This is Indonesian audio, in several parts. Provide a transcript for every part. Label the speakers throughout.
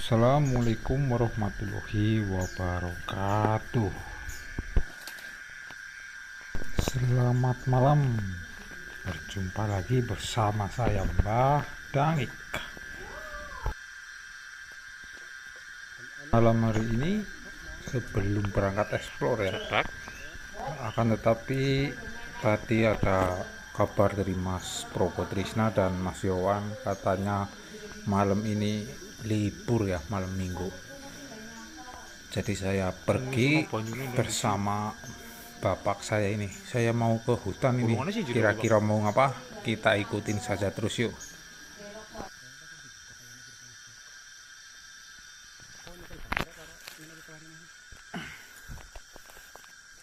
Speaker 1: Assalamualaikum warahmatullahi wabarakatuh. Selamat malam. Berjumpa lagi bersama saya Mbah Dangik. Malam hari ini sebelum berangkat explore ya, akan tetapi tadi ada kabar dari Mas Probo Trisna dan Mas Yowan, katanya malam ini libur ya, malam minggu. Jadi saya pergi bersama bapak saya ini. Saya mau ke hutan ini. Kira-kira mau ngapa? Kita ikutin saja terus yuk.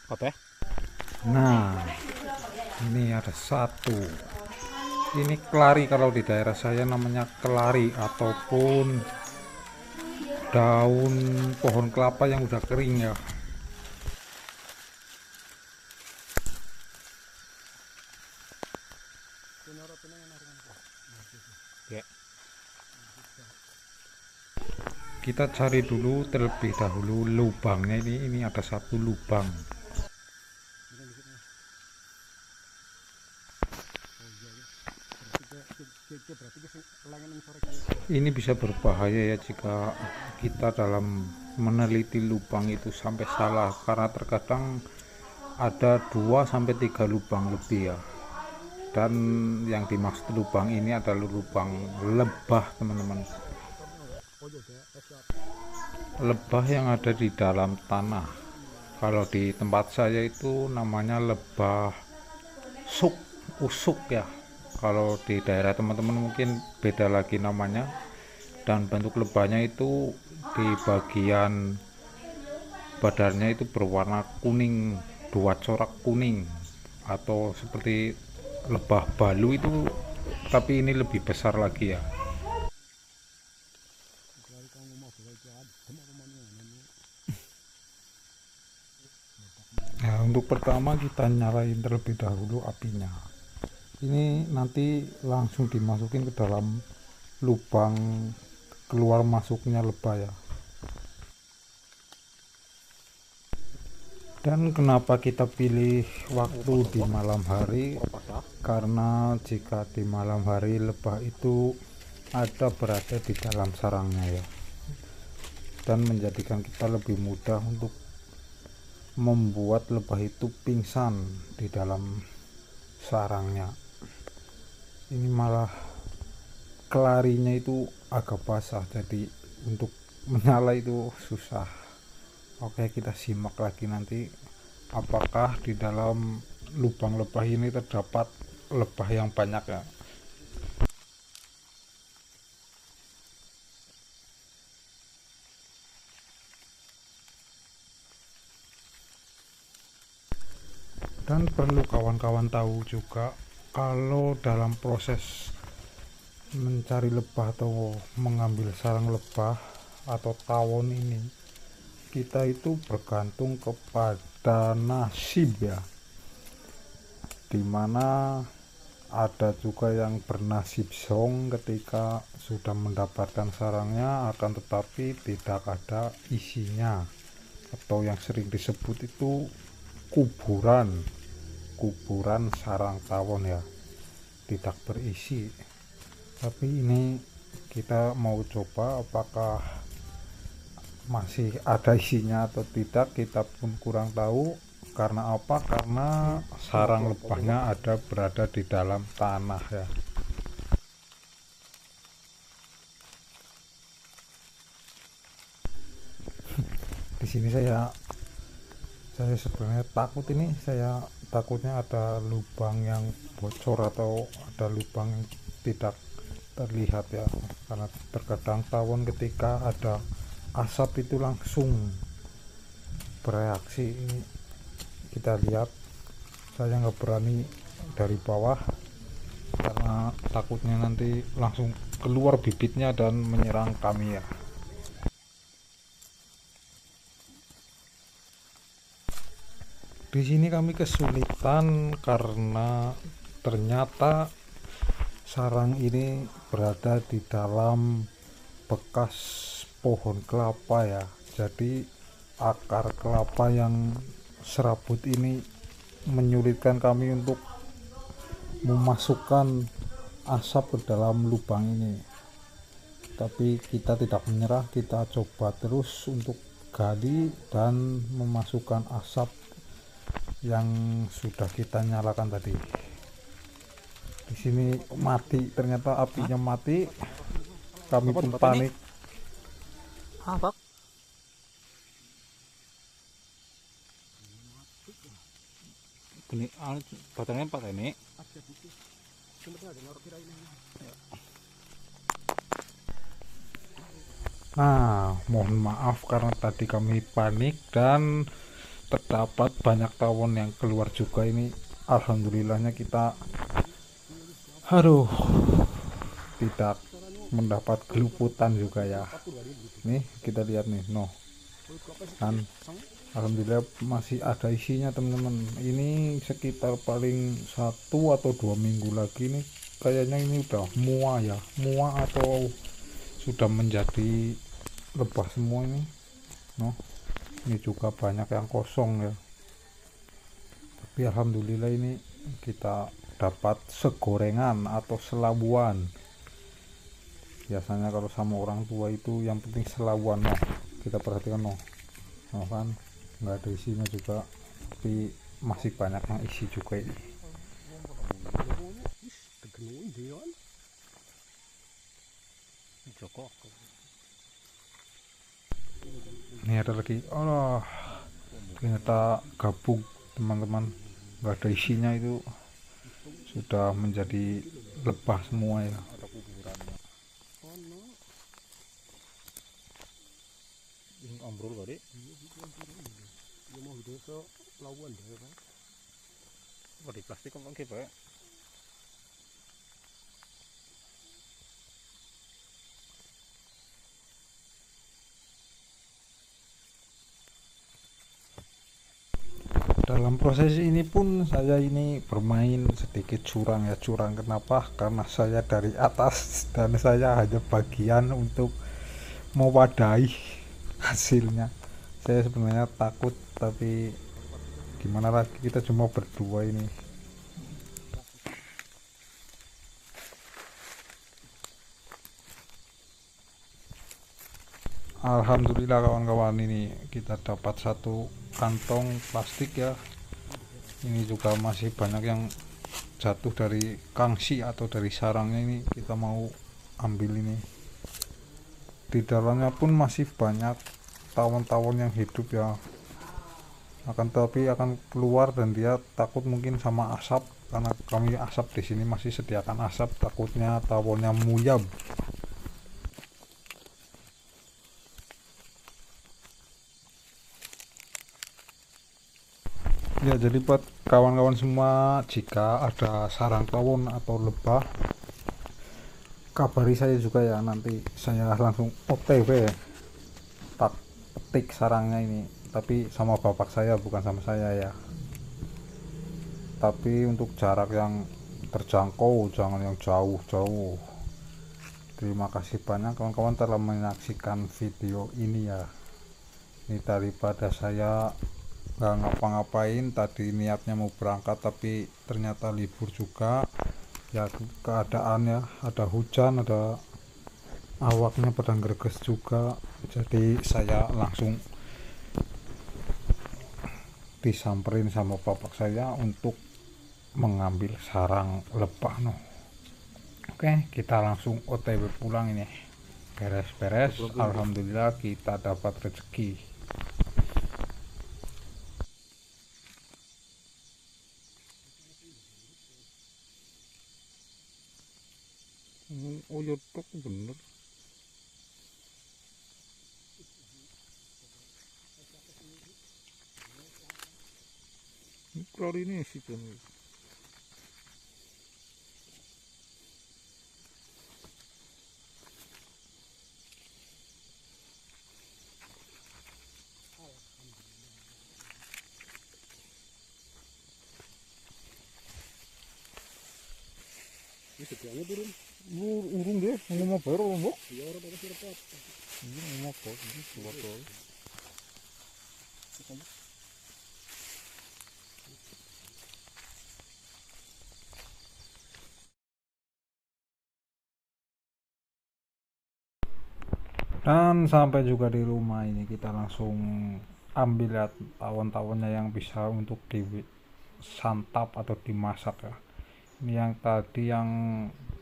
Speaker 2: Apa?
Speaker 1: Nah, ini ada satu. Ini kelari, kalau di daerah saya namanya kelari, ataupun daun pohon kelapa yang udah kering ya.
Speaker 2: Ya.
Speaker 1: Kita cari dulu terlebih dahulu lubangnya. Ini ada satu lubang. Ini bisa berbahaya ya jika kita dalam meneliti lubang itu sampai salah, karena terkadang ada 2-3 lubang lebih ya. Dan yang dimaksud lubang ini adalah lubang lebah, teman-teman. Lebah yang ada di dalam tanah. Kalau di tempat saya itu namanya lebah usuk ya. Kalau di daerah teman-teman mungkin beda lagi namanya. Dan bentuk lebahnya itu di bagian badannya itu berwarna kuning, 2 corak kuning, atau seperti lebah balu itu, tapi ini lebih besar lagi ya. Nah, untuk pertama kita nyalain terlebih dahulu apinya. Ini nanti langsung dimasukin ke dalam lubang keluar masuknya lebah ya. Dan kenapa kita pilih waktu di malam hari? Karena jika di malam hari lebah itu ada berada di dalam sarangnya ya, dan menjadikan kita lebih mudah untuk membuat lebah itu pingsan di dalam sarangnya. Ini malah kelarinya itu agak basah, jadi untuk menyala itu susah. Oke, kita simak lagi nanti apakah di dalam lubang lebah ini terdapat lebah yang banyak ya. Dan perlu kawan-kawan tahu juga, kalau dalam proses mencari lebah atau mengambil sarang lebah atau tawon ini, kita itu bergantung kepada nasib ya, dimana ada juga yang bernasib song ketika sudah mendapatkan sarangnya, akan tetapi tidak ada isinya, atau yang sering disebut itu kuburan sarang tawon ya, tidak berisi. Tapi ini kita mau coba apakah masih ada isinya atau tidak, kita pun kurang tahu. Karena apa? Karena sarang lebahnya ada berada di dalam tanah ya. Di sini saya sebenarnya takut, saya takutnya ada lubang yang bocor atau ada lubang yang tidak terlihat ya, karena terkadang tawon ketika ada asap itu langsung bereaksi. Ini kita lihat, saya nggak berani dari bawah karena takutnya nanti langsung keluar bibitnya dan menyerang kami ya. Di sini kami kesulitan karena ternyata sarang ini berada di dalam bekas pohon kelapa ya. Jadi akar kelapa yang serabut ini menyulitkan kami untuk memasukkan asap ke dalam lubang ini. Tapi kita tidak menyerah, kita coba terus untuk gali dan memasukkan asap yang sudah kita nyalakan tadi. Di sini mati, ternyata apinya mati. Kami pun panik.
Speaker 2: Apa? Ini batangnya empat ini.
Speaker 1: Nah, mohon maaf karena tadi kami panik dan terdapat banyak tawon yang keluar juga ini. Alhamdulillahnya kita tidak mendapat geluputan juga ya. Nih kita lihat nih, kan alhamdulillah masih ada isinya teman-teman. Ini sekitar paling 1 atau 2 minggu lagi nih kayaknya ini udah muak atau sudah menjadi lebah semua ini. Ini juga banyak yang kosong ya, tapi alhamdulillah ini kita dapat segorengan atau selabuan. Biasanya kalau sama orang tua itu yang penting selabuan. Kita perhatikan kan nggak ada isinya juga, tapi masih banyak yang isi juga ini. Ini ada lagi. Allah, ternyata gabung teman-teman, nggak ada isinya, itu sudah menjadi lebah semua ya.
Speaker 2: Ambrol tadi. Apa di plastik apa gitu ya?
Speaker 1: Dalam proses ini pun saya ini bermain sedikit curang ya. Curang kenapa? Karena saya dari atas dan saya hanya bagian untuk mewadahi hasilnya. Saya sebenarnya takut, tapi gimana lagi, kita cuma berdua ini. Alhamdulillah kawan-kawan, ini kita dapat satu kantong plastik ya. Ini juga masih banyak yang jatuh dari kangsi atau dari sarangnya, ini kita mau ambil ini. Di dalamnya pun masih banyak tawon-tawon yang hidup ya, tapi akan keluar dan dia takut mungkin sama asap, karena kami asap di sini masih sediakan asap, takutnya tawonnya muyab. Ya, jadi buat kawan-kawan semua, jika ada sarang tawon atau lebah, kabari saya juga ya, nanti saya langsung OTW tak petik sarangnya ini, tapi sama bapak saya bukan sama saya ya. Tapi untuk jarak yang terjangkau, jangan yang jauh-jauh. Terima kasih banyak kawan-kawan telah menyaksikan video ini ya. Ini daripada saya nggak ngapa-ngapain, tadi niatnya mau berangkat tapi ternyata libur juga ya, keadaannya ada hujan, ada awaknya pada greges juga, jadi saya langsung disamperin sama bapak saya untuk mengambil sarang lebah. Oke, kita langsung OTW pulang ini, beres-beres. Alhamdulillah kita dapat rezeki.
Speaker 2: Oh ya, tok bener. Kali ini sih kan. Ini sedianya turun.
Speaker 1: Urung deh, ngomong baru lombok.
Speaker 2: Ya orang pada siapa? Ini mau kok ini botol.
Speaker 1: Dan sampai juga di rumah ini kita langsung ambil lihat tawon-tawonnya yang bisa untuk disantap atau dimasak ya. Ini yang tadi yang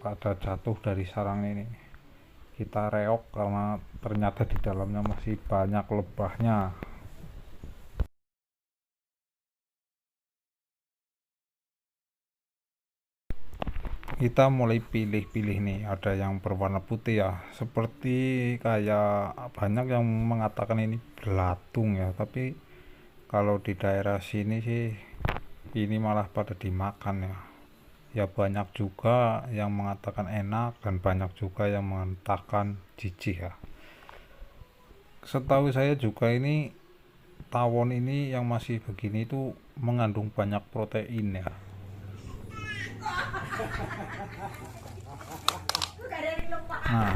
Speaker 1: pada jatuh dari sarang ini kita reok karena ternyata di dalamnya masih banyak lebahnya. Kita mulai pilih-pilih nih, ada yang berwarna putih ya, seperti kayak banyak yang mengatakan ini belatung ya, tapi kalau di daerah sini sih ini malah pada dimakan ya. Ya banyak juga yang mengatakan enak dan banyak juga yang mengatakan jijik ya. Setahu saya juga ini tawon ini yang masih begini itu mengandung banyak protein ya. Nah,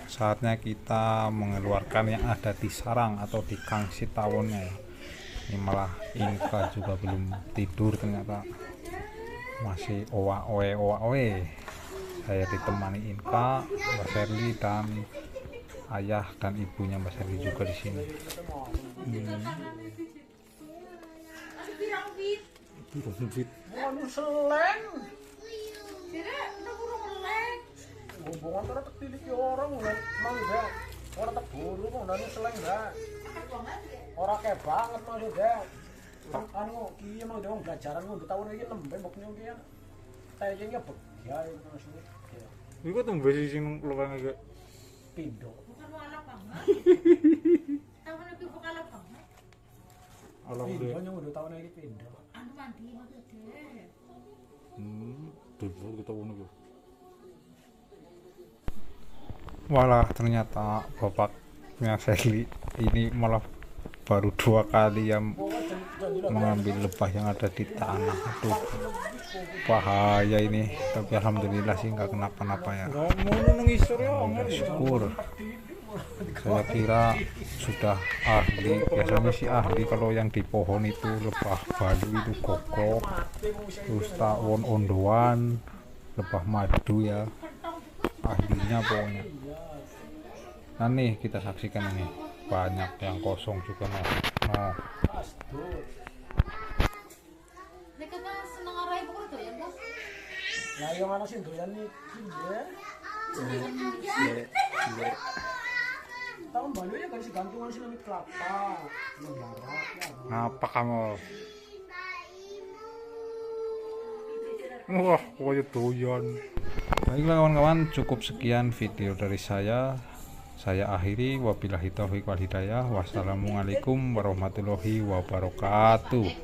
Speaker 1: saatnya kita mengeluarkan yang ada di sarang atau di kangsi tawonnya ya. Ini malah Inka juga belum tidur ternyata, masih oa-oe. Saya ditemani Inka, Mbak Sherly dan ayah dan ibunya Mbak Sherly juga di sini.
Speaker 3: Hubungan antara tertilik orang mangga orang terburu mau nani seleng dah orang kayak banget maksudnya anu iya mau dong belajaran mau tahun ini lembe boknya dia kayaknya begia maksudnya
Speaker 2: Iku tumbe sih sing lubang iki.
Speaker 3: pindo
Speaker 2: Alah
Speaker 3: pindo
Speaker 2: udah.
Speaker 3: yang udah tahun ini pindo
Speaker 2: Dulu kita ngono.
Speaker 1: Walah, ternyata bapaknya Sherly ini malah baru 2 kali yang mengambil lebah yang ada di tanah. Aduh, bahaya ini, tapi alhamdulillah sih nggak kenapa-napa ya.
Speaker 2: Ngono nang isor ya.
Speaker 1: Syukur. Saya kira sudah ahli, biasanya sih ahli kalau yang di pohon itu lebah Bali itu gogok, terus tawon ondoan, lebah madu ya, ahlinya pokoknya. Nah nih kita saksikan ini banyak yang kosong juga nih. Nah,
Speaker 3: nah yang mana sih doyan nih ya tahun baru ya kan si gantungan sih namanya kelapa
Speaker 1: apa kamu? Wah, pokoknya doyan. Baiklah kawan-kawan, cukup sekian video dari saya. Saya akhiri, wabillahi taufiq wal hidayah. Wassalamualaikum warahmatullahi wabarakatuh.